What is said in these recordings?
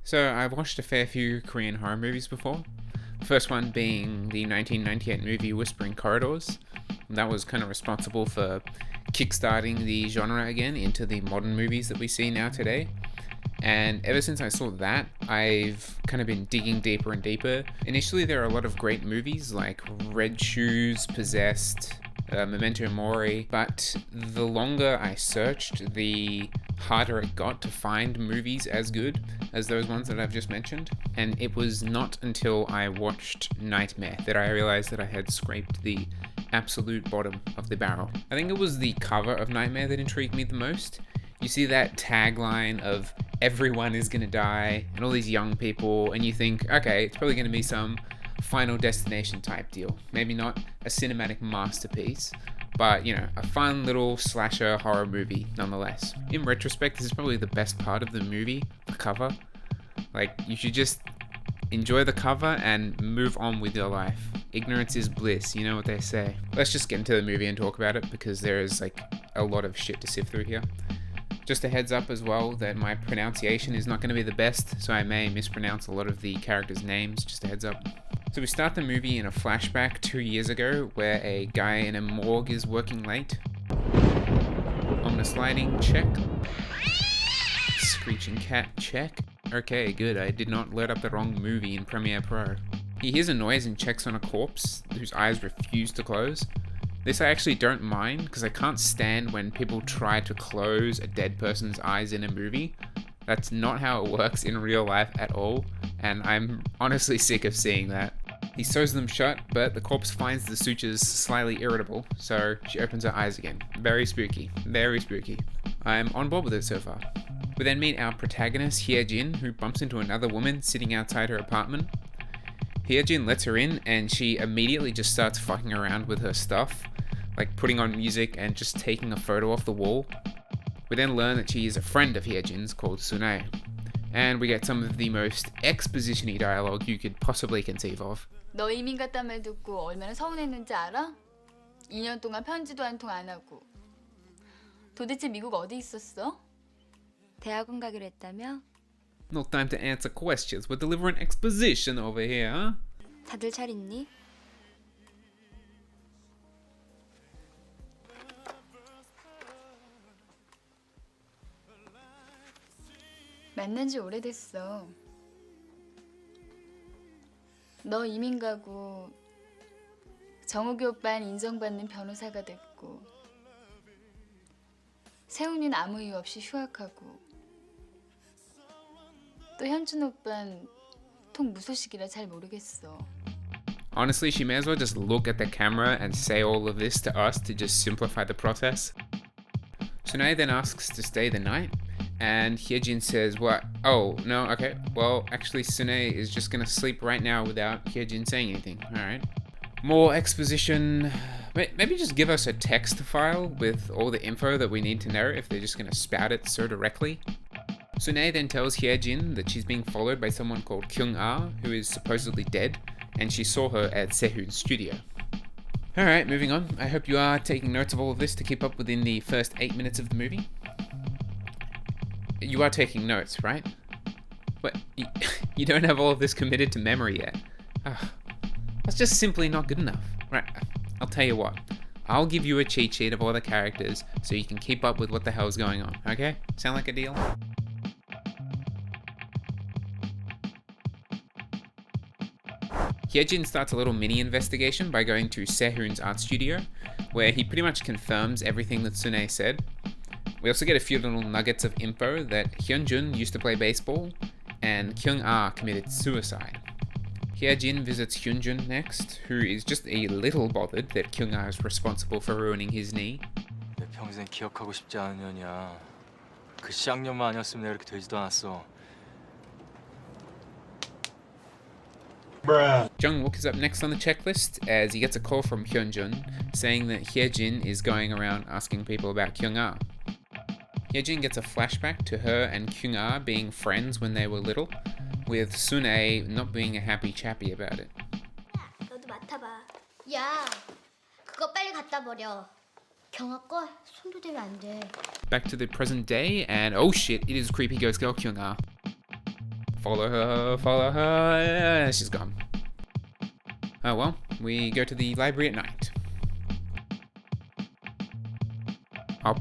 So I've watched a fair few Korean horror movies before. The first one being the 1998 movie Whispering Corridors. That was kind of responsible for kickstarting the genre again into the modern movies that we see now today. And ever since I saw that, I've kind of been digging deeper and deeper. Initially, there are a lot of great movies like Red Shoes, Possessed, Memento Mori, but the longer I searched, the harder it got to find movies as good as those ones that I've just mentioned. And it was not until I watched Nightmare that I realized that I had scraped the absolute bottom of the barrel. I think it was the cover of Nightmare that intrigued me the most. You see that tagline of everyone is gonna die and all these young people, and you think, okay, it's probably gonna be some Final Destination type deal. Maybe not a cinematic masterpiece, but a fun little slasher horror movie nonetheless. In retrospect, this is probably the best part of the movie, the cover. Like, you should just enjoy the cover and move on with your life. Ignorance is bliss, you know what they say. Let's just get into the movie and talk about it, because there is a lot of shit to sift through here. Just a heads up as well that my pronunciation is not going to be the best, so I may mispronounce a lot of the characters' names, just a heads up. So we start the movie in a flashback 2 years ago where a guy in a morgue is working late. Ominous lighting, check. Screeching cat, check. Okay, good, I did not load up the wrong movie in Premiere Pro. He hears a noise and checks on a corpse whose eyes refuse to close. This I actually don't mind, because I can't stand when people try to close a dead person's eyes in a movie. That's not how it works in real life at all, and I'm honestly sick of seeing that. He sews them shut, but the corpse finds the sutures slightly irritable, so she opens her eyes again. Very spooky, very spooky. I'm on board with it so far. We then meet our protagonist, Hye-jin, who bumps into another woman sitting outside her apartment. Hye-jin lets her in, and she immediately just starts fucking around with her stuff, like putting on music and just taking a photo off the wall. We then learn that she is a friend of Hye-jin's called Sunhae, and we get some of the most exposition-y dialogue you could possibly conceive of. 너 이민 갔단 말 듣고 얼마나 서운했는지 알아? 2년 동안 편지도 한 통 안 하고. 도대체 미국 어디 있었어? 대학원 가기로 했다며? No time to answer questions, we're delivering exposition over here, huh? 다들 잘 있니? 만난 지 오래됐어. 너 이민 가고 정욱이 오빠는 인정받는 변호사가 됐고 세훈이는 아무 이유 없이 휴학하고 또 현준 오빠는 통 무소식이라 잘 모르겠어. Honestly, she may as well just look at the camera and say all of this to us to just simplify the process. Sunhae then asks to stay the night, and Hye-jin says, what? Oh, no, okay. Well, actually, Sunhae is just gonna sleep right now without Hye-jin saying anything. Alright. More exposition. Maybe just give us a text file with all the info that we need to know if they're just gonna spout it so directly. Sunhae then tells Hye-jin that she's being followed by someone called Kyung-ah, who is supposedly dead, and she saw her at Sehun's studio. Alright, moving on. I hope you are taking notes of all of this to keep up within the first 8 minutes of the movie. You are taking notes, right? But you don't have all of this committed to memory yet. That's just simply not good enough. Right, I'll tell you what. I'll give you a cheat sheet of all the characters so you can keep up with what the hell's going on, okay? Sound like a deal? Hye-jin starts a little mini investigation by going to Sehun's art studio, where he pretty much confirms everything that Sunhae said. We also get a few little nuggets of info that hyun-joon used to play baseball, and kyung-ah committed suicide. Hye-jin visits hyun-joon next, who is just a little bothered that kyung-ah is responsible for ruining his knee. 내 평생 기억하고 싶지 않은 년이야. 그 쌍년만 아니었으면 내가 이렇게 되지도 않았어. Jung-wook is up next on the checklist as he gets a call from Hyun-joon saying that Hye-jin is going around asking people about kyung-ah. Hye-jin gets a flashback to her and kyung-ah being friends when they were little, with Sunhae not being a happy chappy about it. 너도 맡아봐. 야, 그거 빨리 갖다 버려. 경아 거 손도 대면 안 돼. Back to the present day, and oh shit, it is creepy ghost girl kyung-ah. Follow her. She's gone. Oh well, we go to the library at night. Oh,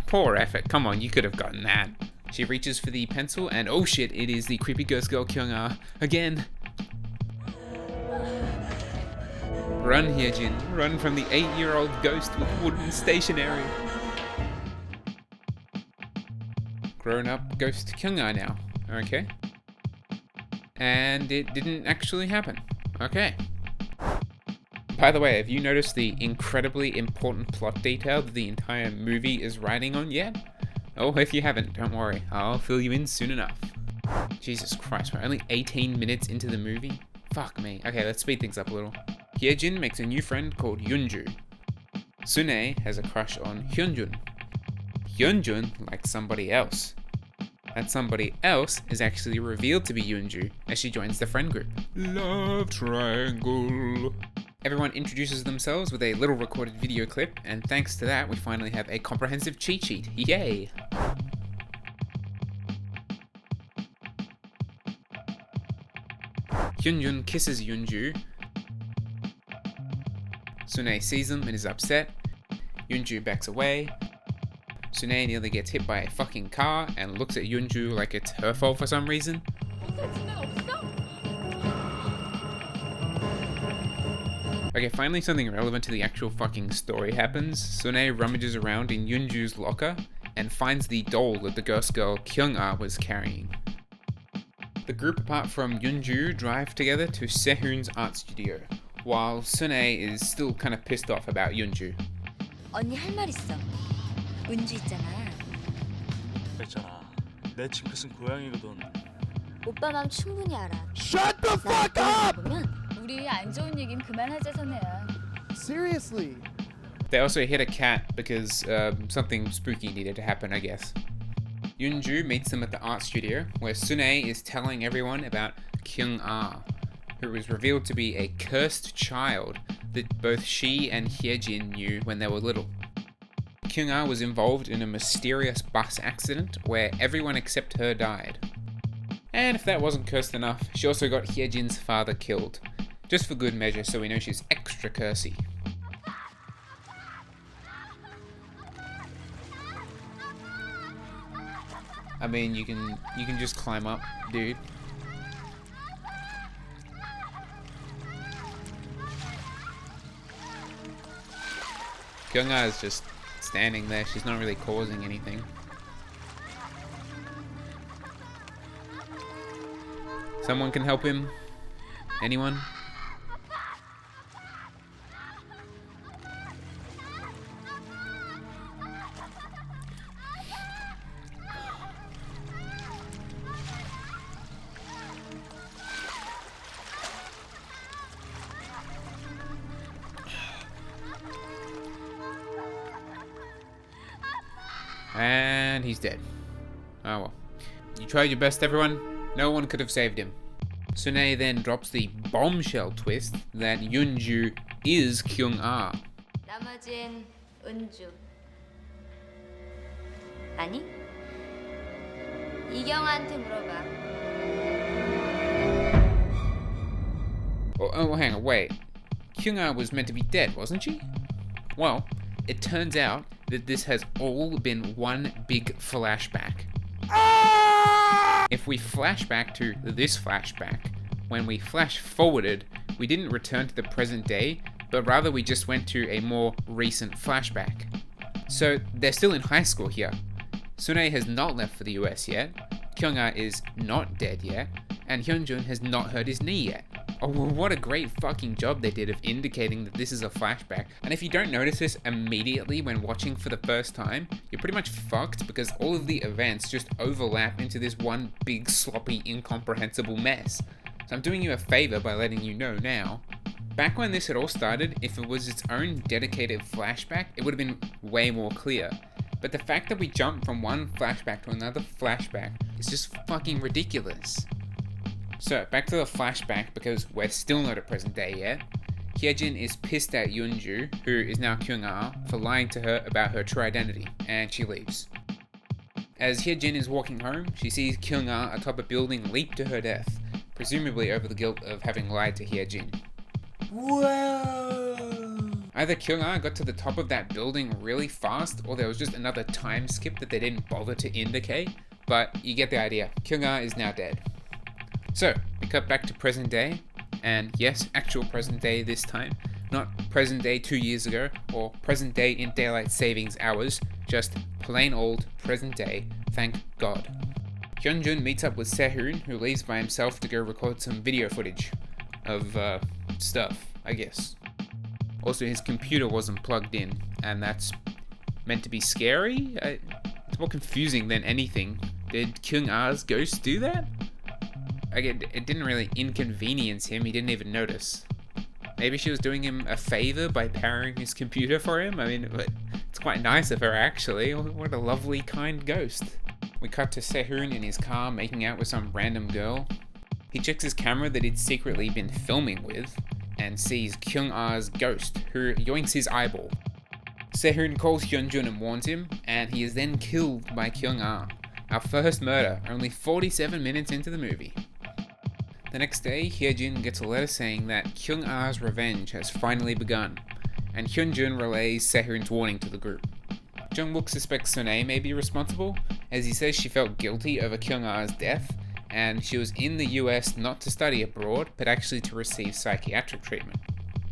poor effort. Come on, you could have gotten that. She reaches for the pencil and oh shit, it is the creepy ghost girl kyung-ah again. Run, hye-jin. Run from the 8-year-old ghost with wooden stationery. Grown-up ghost kyung-ah now. Okay. And it didn't actually happen. Okay. By the way, have you noticed the incredibly important plot detail that the entire movie is riding on yet? Oh, if you haven't, don't worry. I'll fill you in soon enough. Jesus Christ, we're only 18 minutes into the movie? Fuck me. Okay, let's speed things up a little. Hye-jin makes a new friend called Hyun-joon. Sune has a crush on hyun-joon. Hyun-joon likes somebody else. That somebody else is actually revealed to be Hyun-joon as she joins the friend group. Love triangle. Everyone introduces themselves with a little recorded video clip, and thanks to that we finally have a comprehensive cheat sheet. Yay! Hyun-joon kisses Hyun-joon. Sune sees them and is upset. Hyun-joon backs away. Sune nearly gets hit by a fucking car and looks at Hyun-joon like it's her fault for some reason. Okay, finally something relevant to the actual fucking story happens. Sune rummages around in Hyun-joon's locker and finds the doll that the ghost girl Kyung-ah was carrying. The group, apart from Hyun-joon, drive together to Sehun's art studio, while Sune is still kind of pissed off about Hyun-joon. 언니 할 말 있어. 은주 있잖아. 있잖아. 내 친구 쓴 고양이거든. 오빠 마음 충분히 알아. Shut the fuck up! 보면 우리 안 좋은 얘긴 그만하자 선혜야. Seriously. They also hit a cat because something spooky needed to happen, I guess. Hyun-joon meets them at the art studio, where Sune is telling everyone about Kyung-ah, who was revealed to be a cursed child that both she and Hye-jin knew when they were little. Kyung-ah was involved in a mysterious bus accident where everyone except her died. And if that wasn't cursed enough, she also got Hye-jin's father killed. Just for good measure, so we know she's extra cursy. I mean, you can just climb up, dude. Kyung-ah is just standing there. She's not really causing anything. Someone can help him? Anyone? And he's dead. Oh well. You tried your best, everyone. No one could have saved him. Sune then drops the bombshell twist that Hyun-joon is Kyung-ah. 나머진 은주. 아니? 이경아한테 물어봐. Oh, hang on, wait. Kyung-ah was meant to be dead, wasn't she? Well, it turns out that this has all been one big flashback. If we flash back to this flashback, when we flash forwarded, we didn't return to the present day, but rather we just went to a more recent flashback. So they're still in high school here. Sune has not left for the US yet, Kyung-ah is not dead yet, and Hyun-joon has not hurt his knee yet. Oh, what a great fucking job they did of indicating that this is a flashback. And if you don't notice this immediately when watching for the first time, you're pretty much fucked because all of the events just overlap into this one big sloppy incomprehensible mess. So I'm doing you a favor by letting you know now. Back when this had all started, if it was its own dedicated flashback, it would have been way more clear. But the fact that we jump from one flashback to another flashback is just fucking ridiculous. So, back to the flashback because we're still not at present day yet. Hye-jin is pissed at Hyun-joon, who is now Kyung-ah, for lying to her about her true identity, and she leaves. As hye-jin is walking home, she sees Kyung-ah atop a building leap to her death, presumably over the guilt of having lied to hye-jin. Whoa! Either Kyung-ah got to the top of that building really fast, or there was just another time skip that they didn't bother to indicate, but you get the idea. Kyung-ah is now dead. So, we cut back to present day, and yes, actual present day this time, not present day 2 years ago, or present day in daylight savings hours, just plain old present day, thank God. Hyun-joon meets up with Sehun, who leaves by himself to go record some video footage of, stuff, I guess. Also, his computer wasn't plugged in, and that's meant to be scary? It's more confusing than anything. Did Kyung-ah's ghost do that? It didn't really inconvenience him, he didn't even notice. Maybe she was doing him a favor by powering his computer for him? I mean, it's quite nice of her, actually. What a lovely, kind ghost. We cut to Sehun in his car making out with some random girl. He checks his camera that he'd secretly been filming with, and sees Kyung-ah's ghost, who yoinks his eyeball. Sehun calls Hyun-joon and warns him, and he is then killed by Kyung-ah. Our first murder, only 47 minutes into the movie. The next day, hye-jin gets a letter saying that Kyung-ah's revenge has finally begun, and Hyun-joon relays Sehun's warning to the group. Jung-wook suspects Sunhae may be responsible, as he says she felt guilty over Kyung-ah's death, and she was in the US not to study abroad, but actually to receive psychiatric treatment.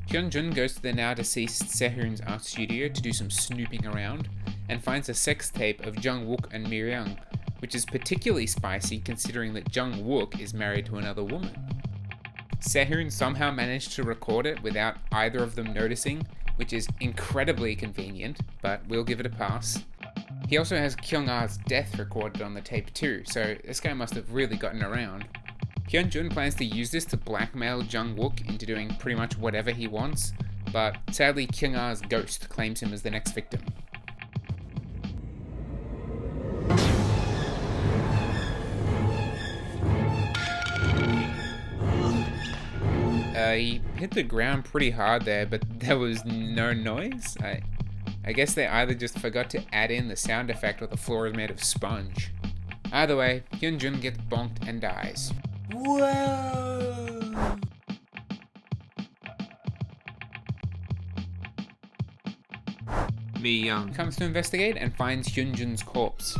Hyun-joon goes to the now deceased Sehun's art studio to do some snooping around, and finds a sex tape of Jung-wook and mi-ryung, which is particularly spicy considering that Jung-wook is married to another woman. Sehun somehow managed to record it without either of them noticing, which is incredibly convenient, but we'll give it a pass. He also has Kyung-ah's death recorded on the tape too, so this guy must have really gotten around. Hyun-joon plans to use this to blackmail Jung-wook into doing pretty much whatever he wants, but sadly Kyung-ah's ghost claims him as the next victim. He hit the ground pretty hard there, but there was no noise. I guess they either just forgot to add in the sound effect or the floor is made of sponge. Either way, Hyun-joon gets bonked and dies. Whoa! Mi-ryung comes to investigate and finds Hyun-joon's corpse.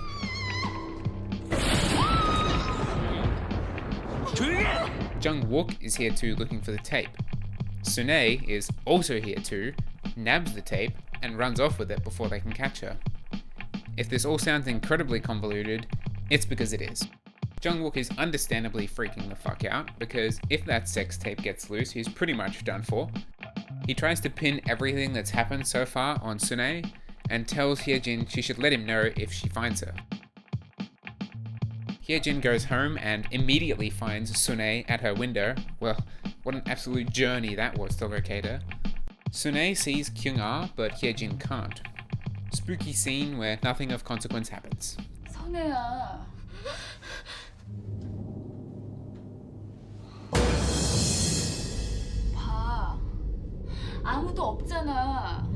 Jung-wook is here too, looking for the tape. Sunhae is also here too, nabs the tape, and runs off with it before they can catch her. If this all sounds incredibly convoluted, it's because it is. Jung-wook is understandably freaking the fuck out, because if that sex tape gets loose, he's pretty much done for. He tries to pin everything that's happened so far on Sunhae, and tells hye-jin she should let him know if she finds her. Hye-jin goes home and immediately finds Sunhae at her window. Well, what an absolute journey that was to locate her. Sunhae sees Kyung-ah, but hye-jin can't. Spooky scene where nothing of consequence happens. 선혜야. 봐. 아무도 없잖아.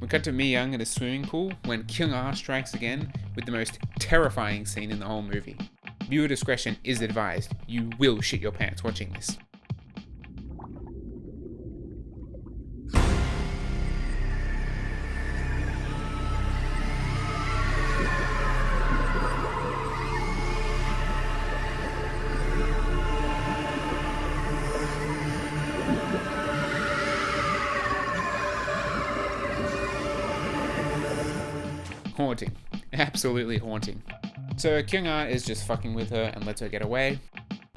We cut to Mi-ryung at a swimming pool when Kyung-ah strikes again with the most terrifying scene in the whole movie. Viewer discretion is advised. You will shit your pants watching this. Haunting. Absolutely haunting. So Kyung-ah is just fucking with her and lets her get away.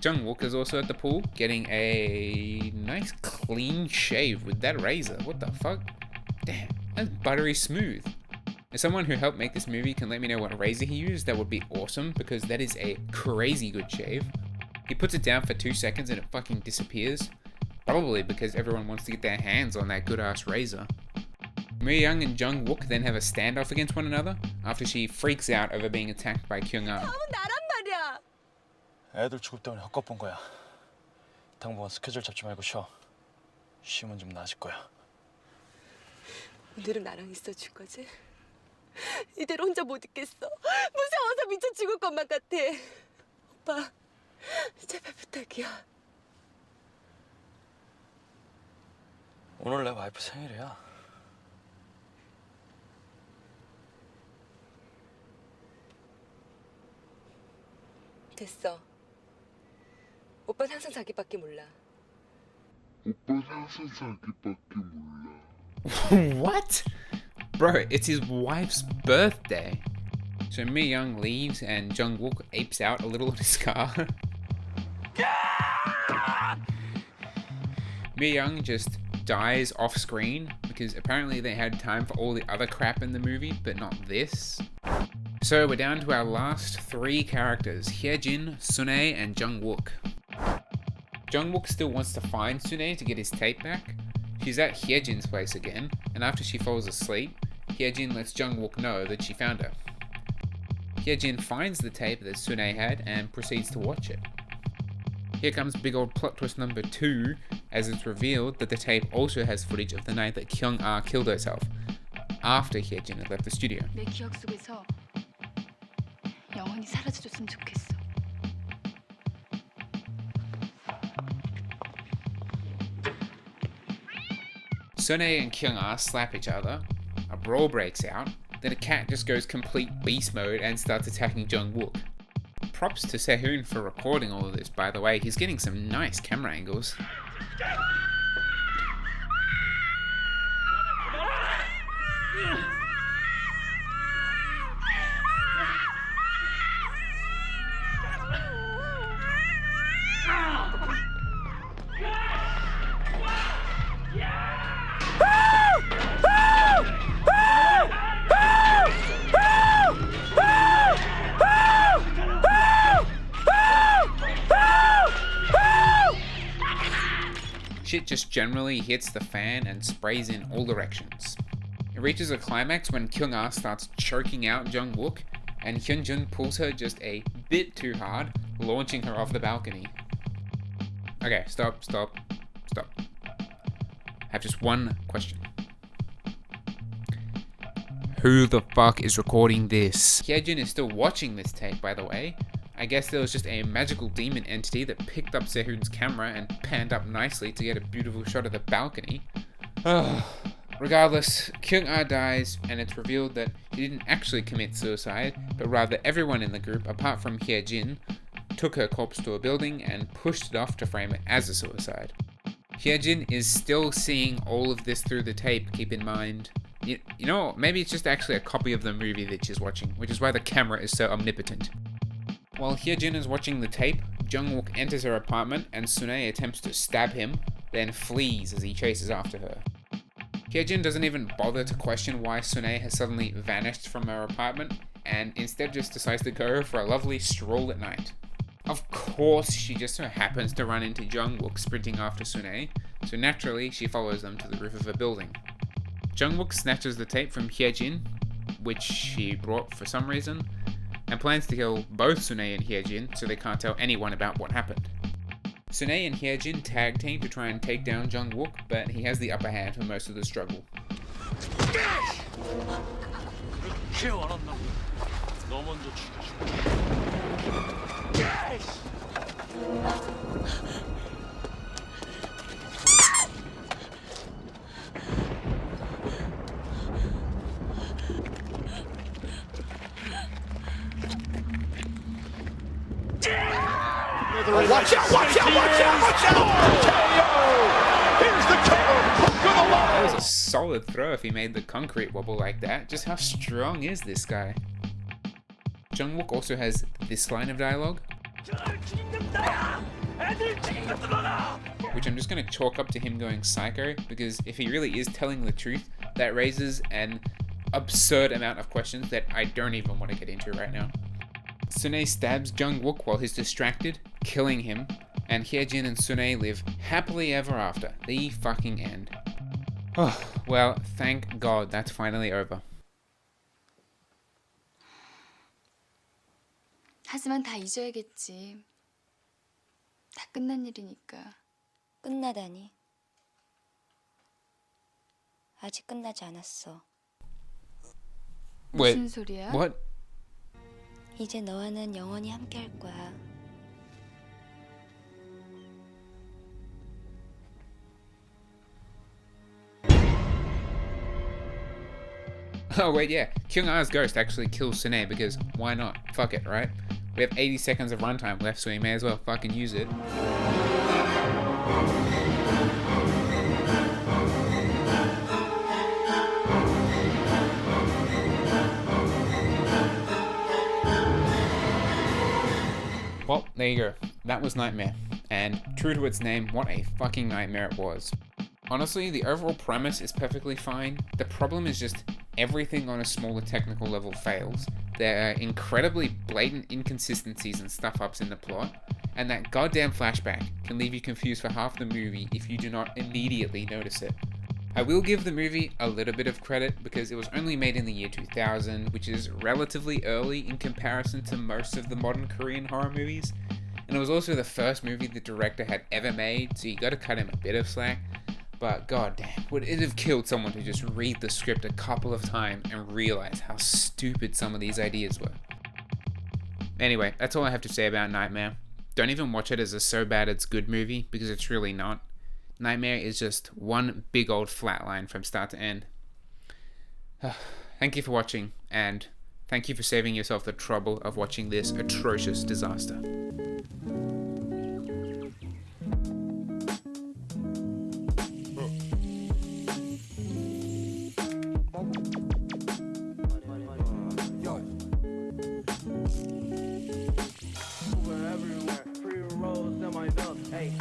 Jung-wook is also at the pool, getting a nice clean shave with that razor. What the fuck? Damn, that's buttery smooth. If someone who helped make this movie can let me know what razor he used, that would be awesome, because that is a crazy good shave. He puts it down for 2 seconds and it fucking disappears. Probably because everyone wants to get their hands on that good ass razor. Mi-ryung and jung-wook then have a standoff against one another after she freaks out over being attacked by kyung-ah. 애들 취급 때문에 헛것본 거야. 당분간 스케줄 잡지 말고 쉬어. 쉬면 좀 나아질 거야. 오늘은 나랑 있어줄 거지? 이대로 혼자 못 있겠어. 무서워서 미쳐 죽을 것만 같아. 오빠, 제발 부탁이야. 오늘 내 와이프 생일이야. 됐어. 오빠는 항상 자기밖에 몰라. What? Bro, it's his wife's birthday. So Mi-ryung leaves and Jung-wook apes out a little in his car. Mi-ryung just dies off screen because apparently they had time for all the other crap in the movie, but not this. So we're down to our last three characters, hye-jin, Sunhae, and Jung-wook. Jung-wook still wants to find Sunhae to get his tape back. She's at hye-jin's place again, and after she falls asleep, hye-jin lets Jung-wook know that she found her. Hye-jin finds the tape that Sunhae had and proceeds to watch it. Here comes big old plot twist number 2, as it's revealed that the tape also has footage of the night that kyung-ah killed herself, after hye-jin had left the studio. 내 기억 속에서 영원히 사라져줬으면 좋겠어. Sunhae and kyung-ah slap each other, a brawl breaks out, then a cat just goes complete beast mode and starts attacking Jung-wook. Props to Sehun for recording all of this, by the way, he's getting some nice camera angles. Shit just generally hits the fan and sprays in all directions. It reaches a climax when kyung-ah starts choking out Jung-wook, and hyun-joon pulls her just a bit too hard, launching her off the balcony. Okay, stop. I have just one question. Who the fuck is recording this? Hye-jin is still watching this tape, by the way. I guess there was just a magical demon entity that picked up Sehun's camera and panned up nicely to get a beautiful shot of the balcony. Regardless, Kyung-ah dies, and it's revealed that he didn't actually commit suicide, but rather everyone in the group, apart from Hye-jin, took her corpse to a building and pushed it off to frame it as a suicide. Hye-jin is still seeing all of this through the tape, keep in mind. You know, maybe it's just actually a copy of the movie that she's watching, which is why the camera is so omnipotent. While Hye-jin is watching the tape, Jung-wook enters her apartment and Sunhae attempts to stab him, then flees as he chases after her. Hye-jin doesn't even bother to question why Sunhae has suddenly vanished from her apartment, and instead just decides to go for a lovely stroll at night. Of course, she just so happens to run into Jung-wook sprinting after Sunhae, so naturally she follows them to the roof of a building. Jung-wook snatches the tape from Hye-jin, which she brought for some reason, and plans to kill both Sunhae and Hye-jin so they can't tell anyone about what happened. Sunhae and Hye-jin tag team to try and take down Jung-wook, but he has the upper hand for most of the struggle. 너 먼저 죽여줄게. Watch out! Here's the KO with a That was a solid throw if he made the concrete wobble like that. Just how strong is this guy? Jung-wook also has this line of dialogue, which I'm just going to chalk up to him going psycho, because if he really is telling the truth, that raises an absurd amount of questions that I don't even want to get into right now. Sunhae stabs Jung-wook while he's distracted, killing him, and Hye-jin and Sunhae live happily ever after. The fucking end. Oh, well, thank God that's finally over. 하지만 다 잊어야겠지. 다 끝난 일이니까. 끝나다니. 아직 끝나지 않았어. Wait, 무슨 소리야? what? 이제 너와는 영원히 함께 할 거야. Oh wait, yeah. Kyung-ah's ghost actually kills Sune because why not? Fuck it, right? We have 80 seconds of runtime left, so we may as well fucking use it. Well, there you go. That was Nightmare. And true to its name, what a fucking nightmare it was. Honestly, the overall premise is perfectly fine. The problem is just everything on a smaller technical level fails. There are incredibly blatant inconsistencies and stuff-ups in the plot, and that goddamn flashback can leave you confused for half the movie if you do not immediately notice it. I will give the movie a little bit of credit because it was only made in the year 2000, which is relatively early in comparison to most of the modern Korean horror movies, and it was also the first movie the director had ever made, so you gotta cut him a bit of slack. But goddamn, would it have killed someone to just read the script a couple of times and realize how stupid some of these ideas were? Anyway, that's all I have to say about Nightmare. Don't even watch it as a so bad it's good movie, because it's really not. Nightmare is just one big old flatline from start to end. Thank you for watching, and thank you for saving yourself the trouble of watching this atrocious disaster. Everywhere, free rolls in my milk, hey.